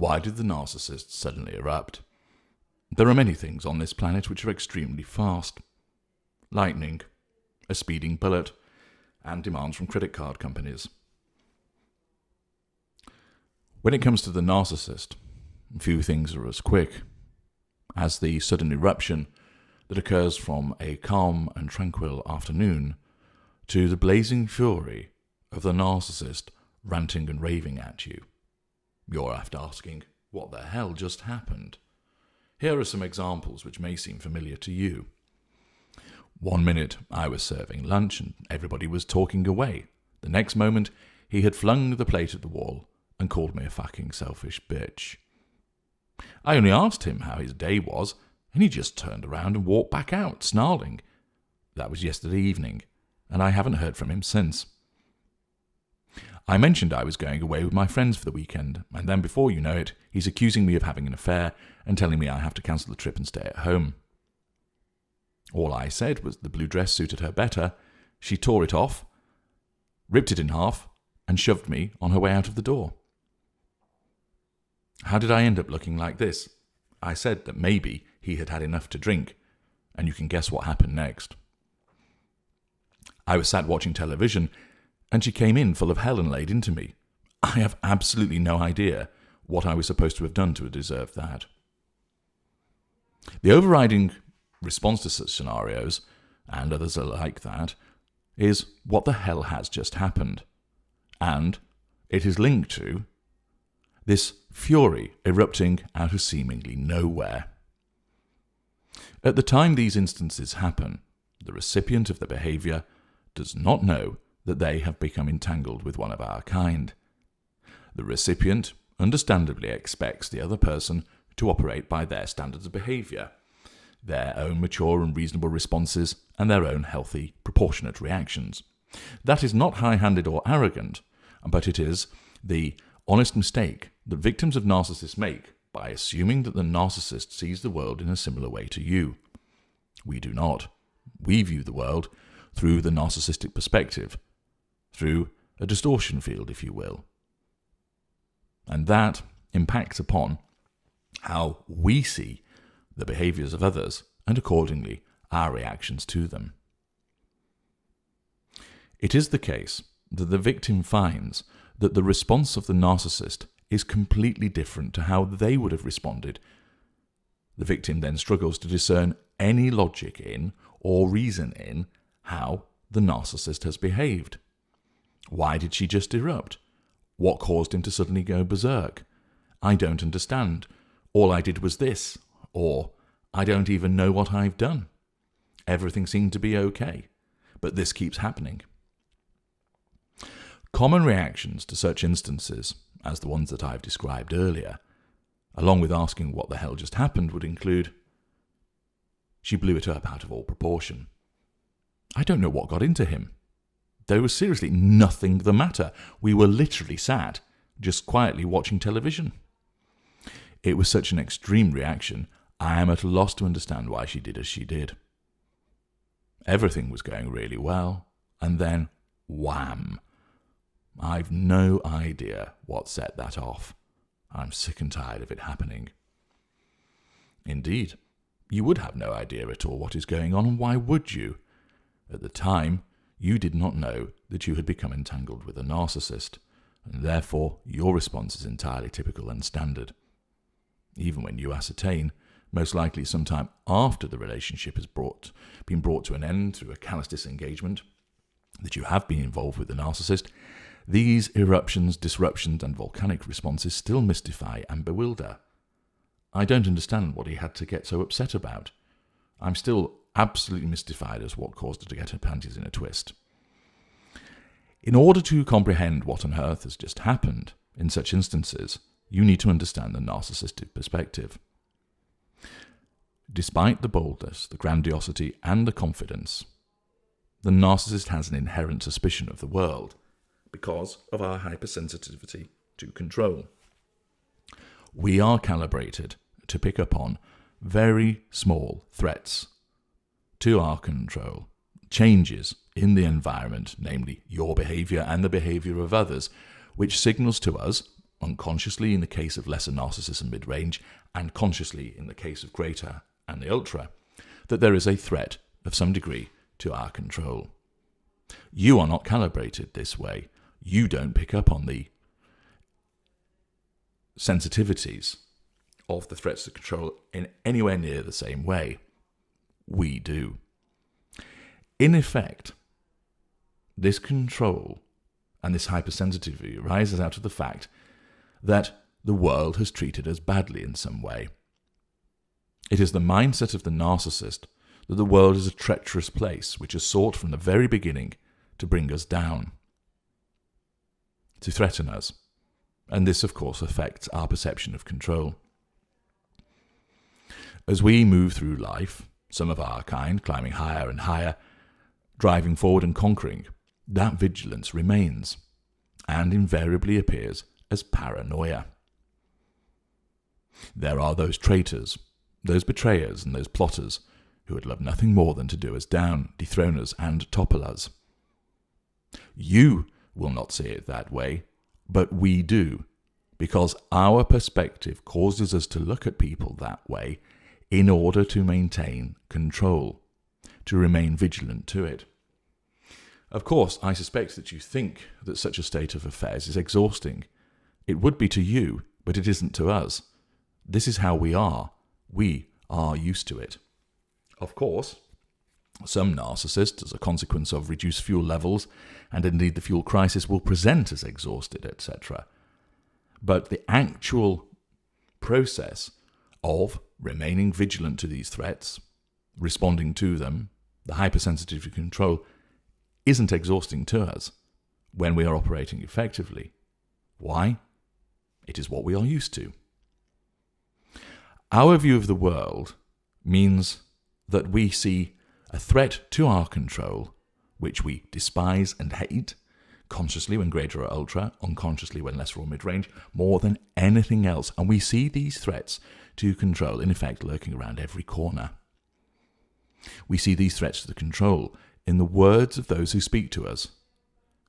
Why did the narcissist suddenly erupt? There are many things on this planet which are extremely fast. Lightning, a speeding bullet, and demands from credit card companies. When it comes to the narcissist, few things are as quick as the sudden eruption that occurs from a calm and tranquil afternoon to the blazing fury of the narcissist ranting and raving at you. You're after asking, what the hell just happened? Here are some examples which may seem familiar to you. One minute I was serving lunch and everybody was talking away. The next moment he had flung the plate at the wall and called me a fucking selfish bitch. I only asked him how his day was and he just turned around and walked back out, snarling. That was yesterday evening, and I haven't heard from him since. I mentioned I was going away with my friends for the weekend, and then before you know it, he's accusing me of having an affair and telling me I have to cancel the trip and stay at home. All I said was the blue dress suited her better. She tore it off, ripped it in half, and shoved me on her way out of the door. How did I end up looking like this? I said that maybe he had had enough to drink, and you can guess what happened next. I was sat watching television, and she came in full of hell and laid into me. I have absolutely no idea what I was supposed to have done to deserve that. The overriding response to such scenarios, and others are like that, is what the hell has just happened? And it is linked to this fury erupting out of seemingly nowhere. At the time these instances happen, the recipient of the behaviour does not know that they have become entangled with one of our kind. The recipient understandably expects the other person to operate by their standards of behaviour, their own mature and reasonable responses, and their own healthy, proportionate reactions. That is not high-handed or arrogant, but it is the honest mistake that victims of narcissists make by assuming that the narcissist sees the world in a similar way to you. We do not. We view the world through the narcissistic perspective, through a distortion field, if you will. And that impacts upon how we see the behaviours of others, and accordingly our reactions to them. It is the case that the victim finds that the response of the narcissist is completely different to how they would have responded. The victim then struggles to discern any logic in or reason in how the narcissist has behaved. Why did she just erupt? What caused him to suddenly go berserk? I don't understand. All I did was this. Or, I don't even know what I've done. Everything seemed to be okay, but this keeps happening. Common reactions to such instances, as the ones that I've described earlier, along with asking what the hell just happened, would include, she blew it up out of all proportion. I don't know what got into him. There was seriously nothing the matter. We were literally sat, just quietly watching television. It was such an extreme reaction, I am at a loss to understand why she did as she did. Everything was going really well, and then, wham! I've no idea what set that off. I'm sick and tired of it happening. Indeed, you would have no idea at all what is going on, and why would you? At the time, you did not know that you had become entangled with a narcissist, and therefore your response is entirely typical and standard. Even when you ascertain, most likely sometime after the relationship has been brought to an end through a callous disengagement, that you have been involved with the narcissist, these eruptions, disruptions, and volcanic responses still mystify and bewilder. I don't understand what he had to get so upset about. I'm still absolutely mystified as what caused her to get her panties in a twist. In order to comprehend what on earth has just happened in such instances, you need to understand the narcissistic perspective. Despite the boldness, the grandiosity, and the confidence, the narcissist has an inherent suspicion of the world because of our hypersensitivity to control. We are calibrated to pick up on very small threats to our control, changes in the environment, namely your behaviour and the behaviour of others, which signals to us, unconsciously in the case of lesser narcissism mid-range, and consciously in the case of greater and the ultra, that there is a threat of some degree to our control. You are not calibrated this way. You don't pick up on the sensitivities of the threats to control in anywhere near the same way. We do. In effect, this control and this hypersensitivity arises out of the fact that the world has treated us badly in some way. It is the mindset of the narcissist that the world is a treacherous place which has sought from the very beginning to bring us down, to threaten us. And this, of course, affects our perception of control. As we move through life, some of our kind climbing higher and higher, driving forward and conquering, that vigilance remains and invariably appears as paranoia. There are those traitors, those betrayers and those plotters who would love nothing more than to do us down, dethrone us and topple us. You will not see it that way, but we do, because our perspective causes us to look at people that way in order to maintain control, to remain vigilant to it. Of course, I suspect that you think that such a state of affairs is exhausting. It would be to you, but it isn't to us. This is how we are. We are used to it. Of course, some narcissists, as a consequence of reduced fuel levels, and indeed the fuel crisis, will present as exhausted, etc. But the actual process of remaining vigilant to these threats, responding to them, the hypersensitivity control, isn't exhausting to us when we are operating effectively. Why? It is what we are used to. Our view of the world means that we see a threat to our control, which we despise and hate, consciously when greater or ultra, unconsciously when lesser or mid-range, more than anything else. And we see these threats to control, in effect, lurking around every corner. We see these threats to the control in the words of those who speak to us,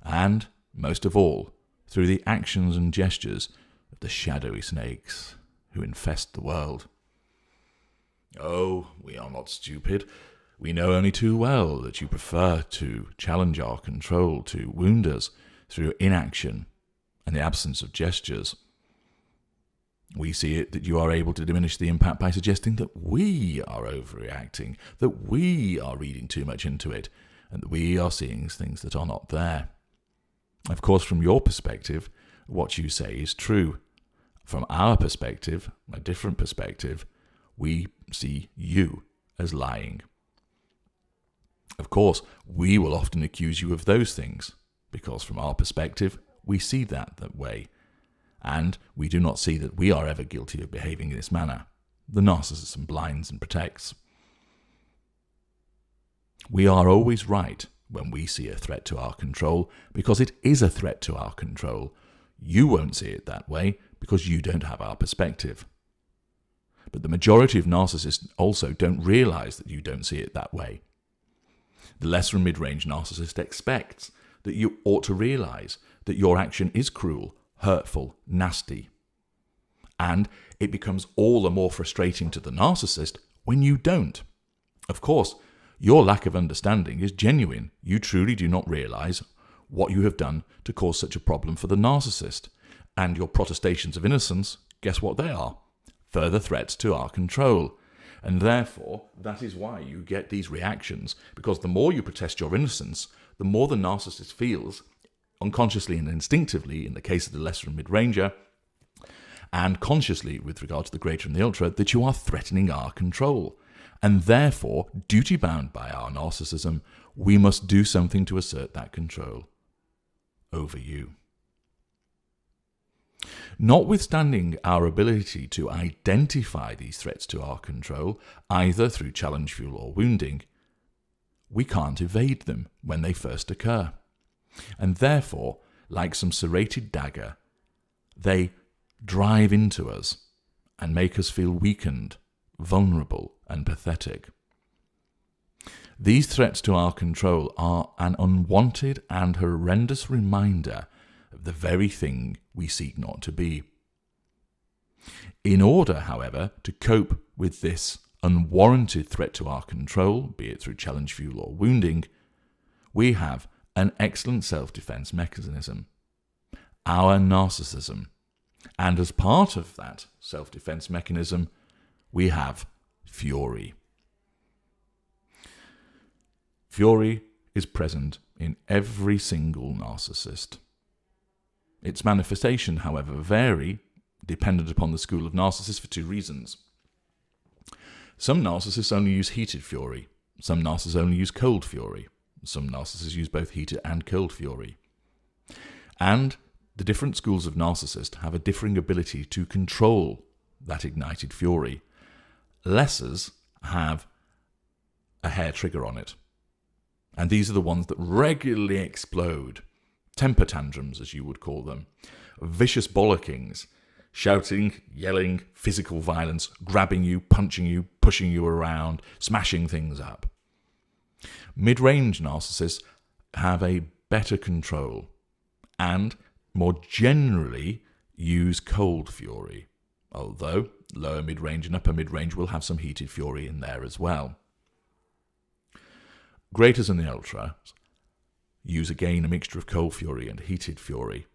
and, most of all, through the actions and gestures of the shadowy snakes who infest the world. Oh, we are not stupid. We know only too well that you prefer to challenge our control, to wound us through inaction and the absence of gestures. We see it that you are able to diminish the impact by suggesting that we are overreacting, that we are reading too much into it, and that we are seeing things that are not there. Of course, from your perspective, what you say is true. From our perspective, a different perspective, we see you as lying. Of course, we will often accuse you of those things, because from our perspective, we see that way, and we do not see that we are ever guilty of behaving in this manner. The narcissism blinds and protects. We are always right when we see a threat to our control, because it is a threat to our control. You won't see it that way, because you don't have our perspective. But the majority of narcissists also don't realize that you don't see it that way. The lesser and mid-range narcissist expects that you ought to realize that your action is cruel, hurtful, nasty. And it becomes all the more frustrating to the narcissist when you don't. Of course, your lack of understanding is genuine. You truly do not realize what you have done to cause such a problem for the narcissist. And your protestations of innocence, guess what they are? Further threats to our control. And therefore, that is why you get these reactions, because the more you protest your innocence, the more the narcissist feels, unconsciously and instinctively, in the case of the lesser and mid-ranger, and consciously with regard to the greater and the ultra, that you are threatening our control. And therefore, duty-bound by our narcissism, we must do something to assert that control over you. Notwithstanding our ability to identify these threats to our control, either through challenge, fuel, or wounding, we can't evade them when they first occur. And therefore, like some serrated dagger, they drive into us and make us feel weakened, vulnerable, and pathetic. These threats to our control are an unwanted and horrendous reminder of the very thing we seek not to be. In order, however, to cope with this unwarranted threat to our control, be it through challenge, fuel, or wounding, we have an excellent self-defense mechanism, our narcissism. And as part of that self-defense mechanism, we have fury. Fury is present in every single narcissist. Its manifestation, however, vary dependent upon the school of narcissists for two reasons. Some narcissists only use heated fury. Some narcissists only use cold fury. Some narcissists use both heated and cold fury. And the different schools of narcissist have a differing ability to control that ignited fury. Lessers have a hair trigger on it. And these are the ones that regularly explode. Temper tantrums, as you would call them. Vicious bollockings. Shouting, yelling, physical violence, grabbing you, punching you, pushing you around, smashing things up. Mid-range narcissists have a better control and, more generally, use cold fury, although lower mid-range and upper mid-range will have some heated fury in there as well. Greaters and the ultras use again a mixture of cold fury and heated fury.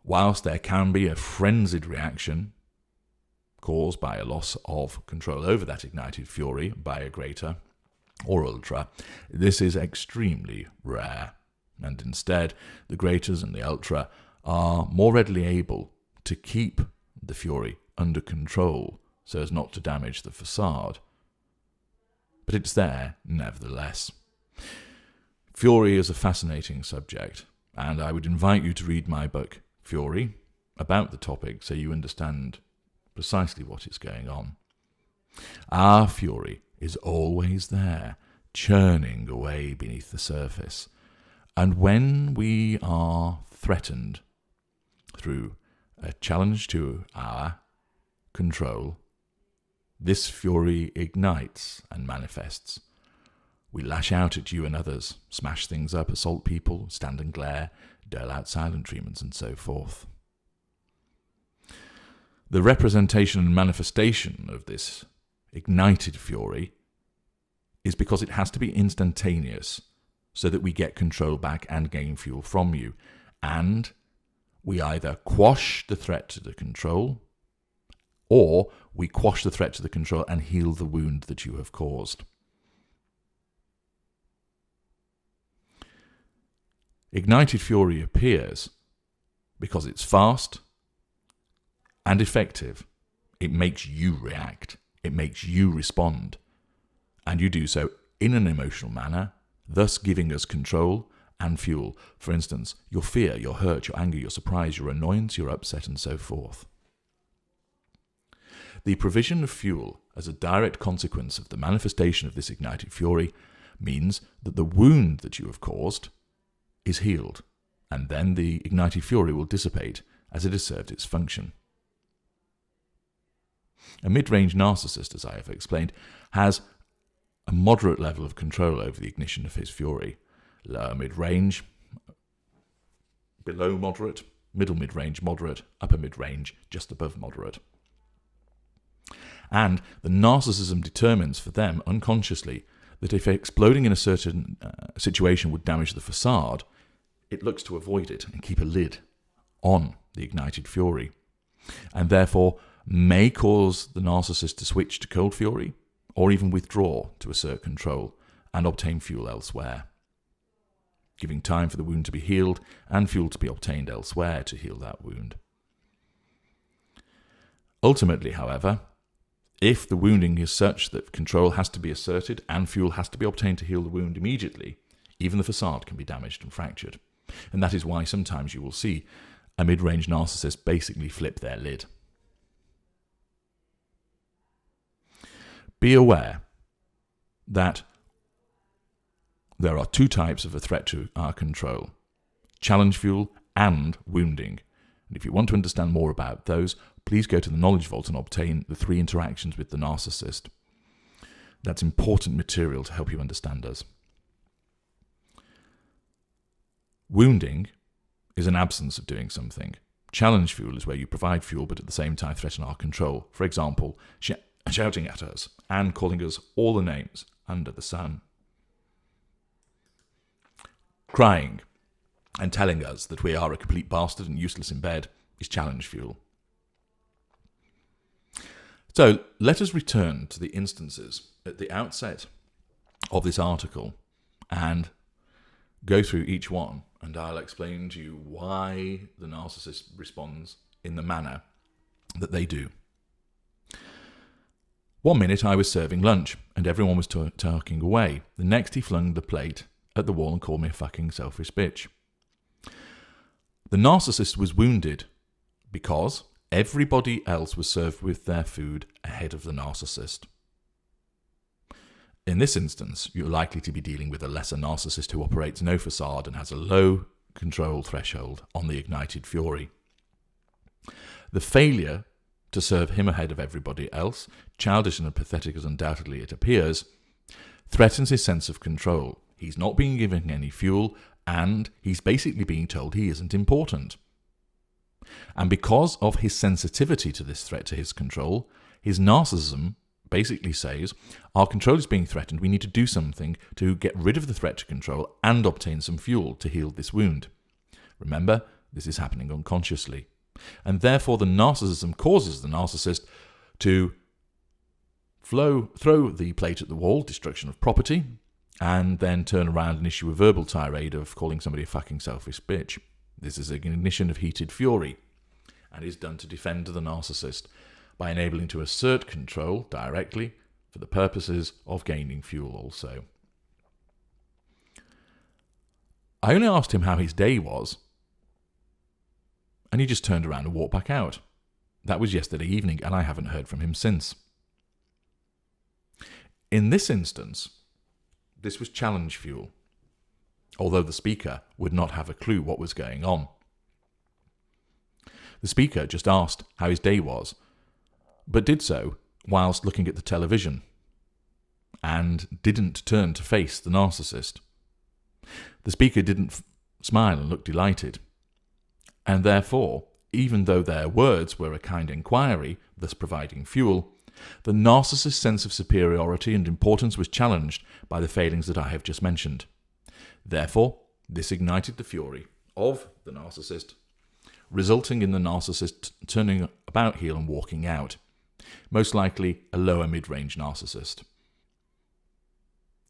Whilst there can be a frenzied reaction caused by a loss of control over that ignited fury by a greater or ultra, this is extremely rare, and instead the greaters and the ultra are more readily able to keep the fury under control so as not to damage the facade. But it's there nevertheless. Fury is a fascinating subject, and I would invite you to read my book, Fury, about the topic so you understand precisely what is going on. Our fury is always there, churning away beneath the surface. And when we are threatened through a challenge to our control, this fury ignites and manifests. We lash out at you and others, smash things up, assault people, stand and glare, dole out silent treatments, and so forth. The representation and manifestation of this ignited fury is because it has to be instantaneous so that we get control back and gain fuel from you. And we either quash the threat to the control, or we quash the threat to the control and heal the wound that you have caused. Ignited fury appears because it's fast and effective. It makes you react. It makes you respond. And you do so in an emotional manner, thus giving us control and fuel. For instance, your fear, your hurt, your anger, your surprise, your annoyance, your upset, and so forth. The provision of fuel as a direct consequence of the manifestation of this ignited fury means that the wound that you have caused is healed, and then the ignited fury will dissipate as it has served its function. A mid-range narcissist, as I have explained, has a moderate level of control over the ignition of his fury. Lower mid-range, below moderate, middle mid-range, moderate, upper mid-range, just above moderate. And the narcissism determines for them, unconsciously, that if exploding in a certain situation would damage the facade, it looks to avoid it and keep a lid on the ignited fury, and therefore may cause the narcissist to switch to cold fury or even withdraw to assert control and obtain fuel elsewhere, giving time for the wound to be healed and fuel to be obtained elsewhere to heal that wound. Ultimately, however, if the wounding is such that control has to be asserted and fuel has to be obtained to heal the wound immediately, even the facade can be damaged and fractured. And that is why sometimes you will see a mid-range narcissist basically flip their lid. Be aware that there are two types of a threat to our control: challenge fuel and wounding. And if you want to understand more about those, please go to the Knowledge Vault and obtain the 3 interactions with the narcissist. That's important material to help you understand us. Wounding is an absence of doing something. Challenge fuel is where you provide fuel but at the same time threaten our control. For example, shouting at us and calling us all the names under the sun. Crying and telling us that we are a complete bastard and useless in bed is challenge fuel. So let us return to the instances at the outset of this article and go through each one, and I'll explain to you why the narcissist responds in the manner that they do. 1 minute I was serving lunch and everyone was talking away. The next he flung the plate at the wall and called me a fucking selfish bitch. The narcissist was wounded because everybody else was served with their food ahead of the narcissist. In this instance, you're likely to be dealing with a lesser narcissist who operates no facade and has a low control threshold on the ignited fury. The failure to serve him ahead of everybody else, childish and pathetic as undoubtedly it appears, threatens his sense of control. He's not being given any fuel, and he's basically being told he isn't important. And because of his sensitivity to this threat to his control, his narcissism basically says, our control is being threatened, we need to do something to get rid of the threat to control and obtain some fuel to heal this wound. Remember, this is happening unconsciously. And therefore the narcissism causes the narcissist to throw the plate at the wall, destruction of property, and then turn around and issue a verbal tirade of calling somebody a fucking selfish bitch. This is an ignition of heated fury, and is done to defend the narcissist by enabling to assert control directly for the purposes of gaining fuel also. I only asked him how his day was, and he just turned around and walked back out. That was yesterday evening, and I haven't heard from him since. In this instance, this was challenge fuel, although the speaker would not have a clue what was going on. The speaker just asked how his day was, but did so whilst looking at the television, and didn't turn to face the narcissist. The speaker didn't smile and look delighted, and therefore, even though their words were a kind inquiry, thus providing fuel, the narcissist's sense of superiority and importance was challenged by the failings that I have just mentioned. Therefore, this ignited the fury of the narcissist, resulting in the narcissist turning about heel and walking out. Most likely a lower mid-range narcissist.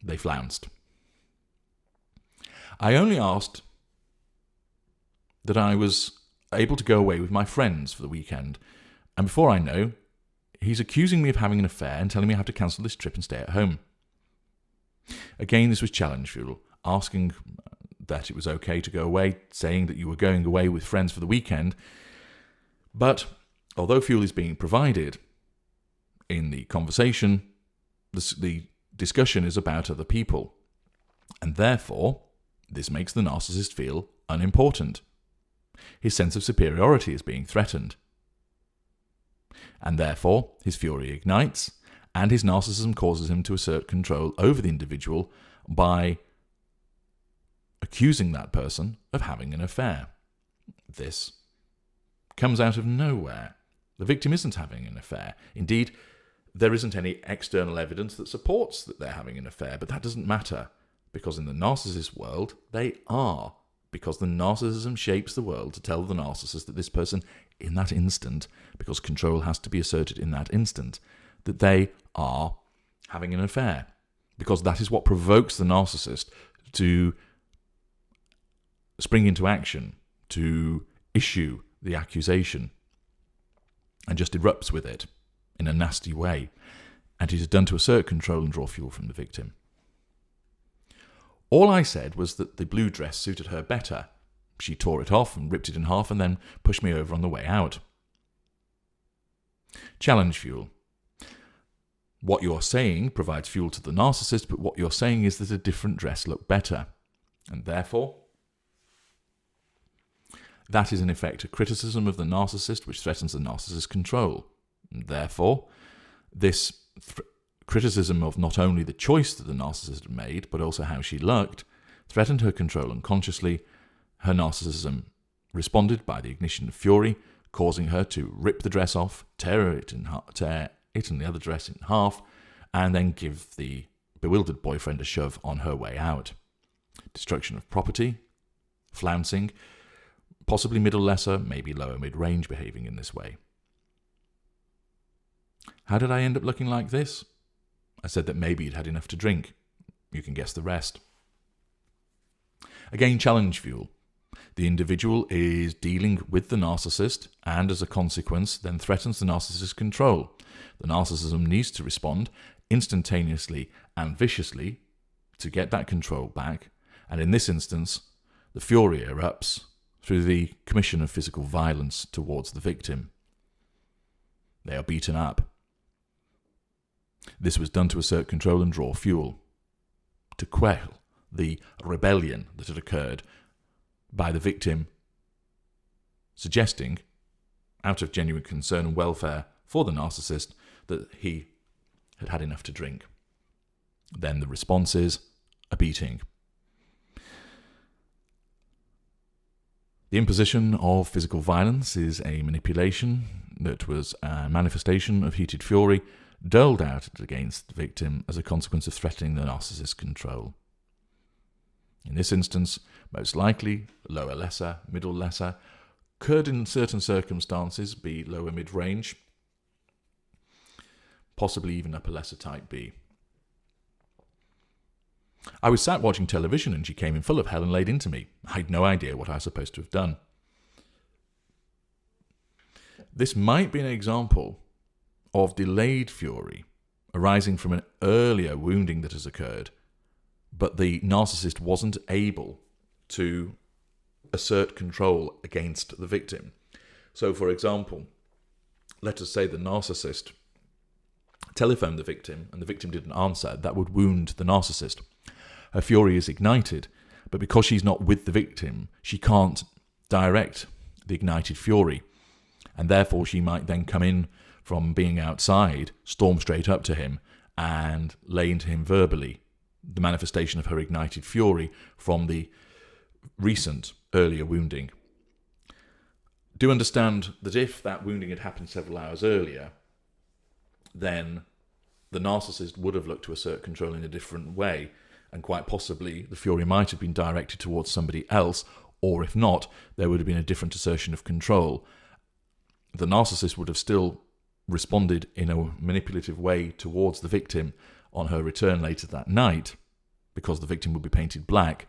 They flounced. I only asked that I was able to go away with my friends for the weekend, and before I know, he's accusing me of having an affair and telling me I have to cancel this trip and stay at home. Again, this was challenge fuel, asking that it was okay to go away, saying that you were going away with friends for the weekend, but although fuel is being provided in the conversation, the discussion is about other people, and therefore this makes the narcissist feel unimportant. His sense of superiority is being threatened, and therefore his fury ignites, and his narcissism causes him to assert control over the individual by accusing that person of having an affair. This comes out of nowhere. The victim isn't having an affair. Indeed, there isn't any external evidence that supports that they're having an affair, but that doesn't matter, because in the narcissist world, they are, because the narcissism shapes the world to tell the narcissist that this person, in that instant, because control has to be asserted in that instant, that they are having an affair, because that is what provokes the narcissist to spring into action, to issue the accusation, and just erupts with it in a nasty way, and it is done to assert control and draw fuel from the victim. All I said was that the blue dress suited her better. She tore it off and ripped it in half and then pushed me over on the way out. Challenge fuel. What you're saying provides fuel to the narcissist, but what you're saying is that a different dress looked better. And therefore, that is in effect a criticism of the narcissist which threatens the narcissist's control. And therefore, this criticism of not only the choice that the narcissist had made, but also how she looked, threatened her control unconsciously. Her narcissism responded by the ignition of fury, causing her to rip the dress off, tear it and the other dress in half, and then give the bewildered boyfriend a shove on her way out. Destruction of property, flouncing, possibly middle lesser, maybe lower mid-range behaving in this way. How did I end up looking like this? I said that maybe he'd had enough to drink. You can guess the rest. Again, challenge fuel. The individual is dealing with the narcissist and, as a consequence, then threatens the narcissist's control. The narcissism needs to respond instantaneously and viciously to get that control back, and in this instance, the fury erupts through the commission of physical violence towards the victim. They are beaten up. This was done to assert control and draw fuel, to quell the rebellion that had occurred by the victim, suggesting, out of genuine concern and welfare for the narcissist, that he had had enough to drink. Then the response is a beating. The imposition of physical violence is a manipulation that was a manifestation of heated fury doled out against the victim as a consequence of threatening the narcissist's control. In this instance, most likely lower lesser, middle lesser, could in certain circumstances be lower mid-range, possibly even upper lesser type B. I was sat watching television and she came in full of hell and laid into me. I had no idea what I was supposed to have done. This might be an example of delayed fury arising from an earlier wounding that has occurred, but the narcissist wasn't able to assert control against the victim. So, for example, let us say the narcissist telephoned the victim and the victim didn't answer. That would wound the narcissist. Her fury is ignited, but because she's not with the victim, she can't direct the ignited fury, and therefore she might then come in from being outside, storm straight up to him, and lay into him verbally, the manifestation of her ignited fury from the recent earlier wounding. Do understand that if that wounding had happened several hours earlier, then the narcissist would have looked to assert control in a different way, and quite possibly the fury might have been directed towards somebody else, or if not, there would have been a different assertion of control. The narcissist would have still responded in a manipulative way towards the victim on her return later that night, because the victim would be painted black,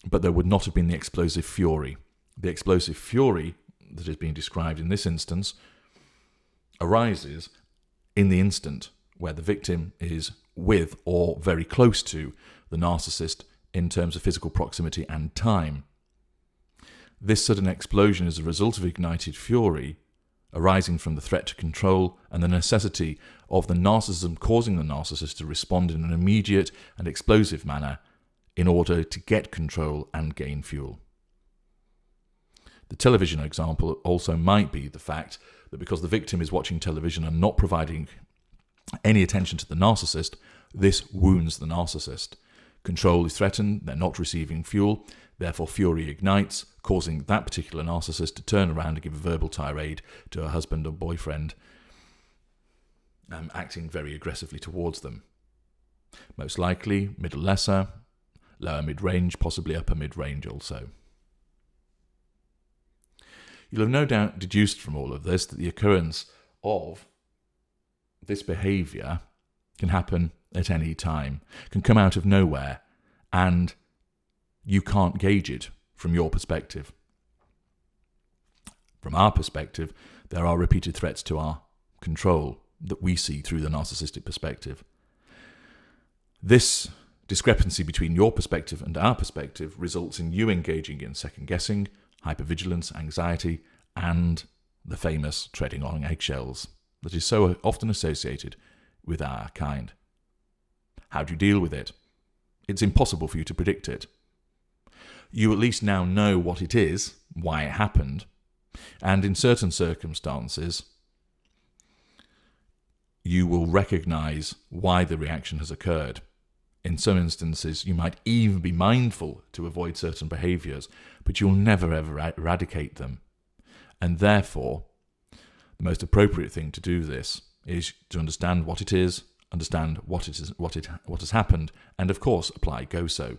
but there would not have been the explosive fury. The explosive fury that is being described in this instance arises in the instant where the victim is with or very close to the narcissist in terms of physical proximity and time. This sudden explosion is a result of ignited fury arising from the threat to control and the necessity of the narcissism causing the narcissist to respond in an immediate and explosive manner in order to get control and gain fuel. The television example also might be the fact that because the victim is watching television and not providing any attention to the narcissist, this wounds the narcissist. Control is threatened, they're not receiving fuel, therefore fury ignites, causing that particular narcissist to turn around and give a verbal tirade to her husband or boyfriend, acting very aggressively towards them. Most likely middle lesser, lower mid-range, possibly upper mid-range also. You'll have no doubt deduced from all of this that the occurrence of this behaviour can happen at any time, can come out of nowhere, and you can't gauge it from your perspective. From our perspective, there are repeated threats to our control that we see through the narcissistic perspective. This discrepancy between your perspective and our perspective results in you engaging in second-guessing, hypervigilance, anxiety, and the famous treading on eggshells that is so often associated with our kind. How do you deal with it? It's impossible for you to predict it. You at least now know what it is, why it happened, and in certain circumstances, you will recognise why the reaction has occurred. In some instances, you might even be mindful to avoid certain behaviours, but you'll never ever eradicate them. And therefore, the most appropriate thing to do this is to understand what it is, understand what has happened, and of course apply GOSO.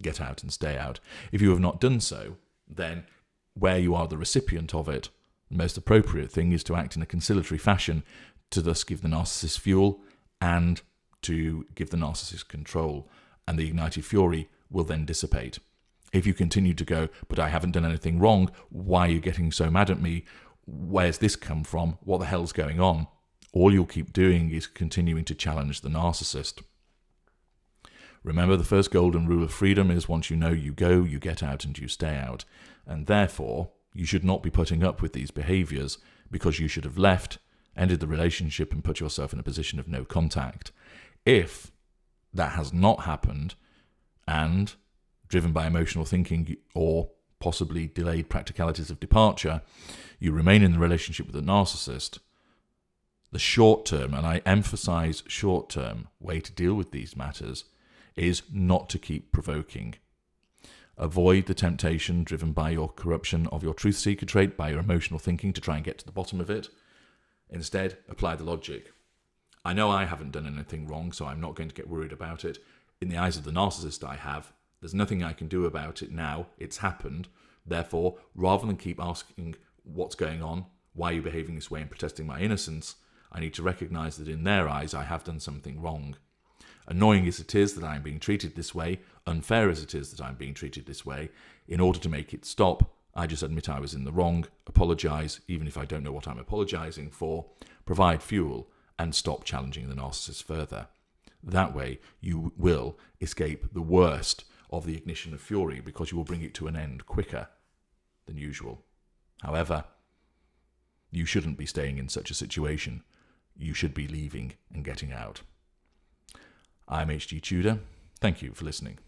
Get out and stay out. If you have not done so, then where you are the recipient of it, the most appropriate thing is to act in a conciliatory fashion to thus give the narcissist fuel and to give the narcissist control, and the ignited fury will then dissipate. If you continue to go, but I haven't done anything wrong, why are you getting so mad at me? Where's this come from? What the hell's going on? All you'll keep doing is continuing to challenge the narcissist. Remember, the first golden rule of freedom is once you know you go, you get out and you stay out. And therefore, you should not be putting up with these behaviours because you should have left, ended the relationship and put yourself in a position of no contact. If that has not happened and, driven by emotional thinking or possibly delayed practicalities of departure, you remain in the relationship with a narcissist, the short-term, and I emphasise short-term, way to deal with these matters is not to keep provoking. Avoid the temptation driven by your corruption of your truth-seeker trait, by your emotional thinking to try and get to the bottom of it. Instead, apply the logic. I know I haven't done anything wrong, so I'm not going to get worried about it. In the eyes of the narcissist I have, there's nothing I can do about it now. It's happened. Therefore, rather than keep asking what's going on, why are you behaving this way and protesting my innocence, I need to recognise that in their eyes I have done something wrong. Annoying as it is that I'm being treated this way, unfair as it is that I'm being treated this way, in order to make it stop, I just admit I was in the wrong, apologise, even if I don't know what I'm apologising for, provide fuel, and stop challenging the narcissist further. That way, you will escape the worst of the ignition of fury because you will bring it to an end quicker than usual. However, you shouldn't be staying in such a situation. You should be leaving and getting out. I'm H.G. Tudor. Thank you for listening.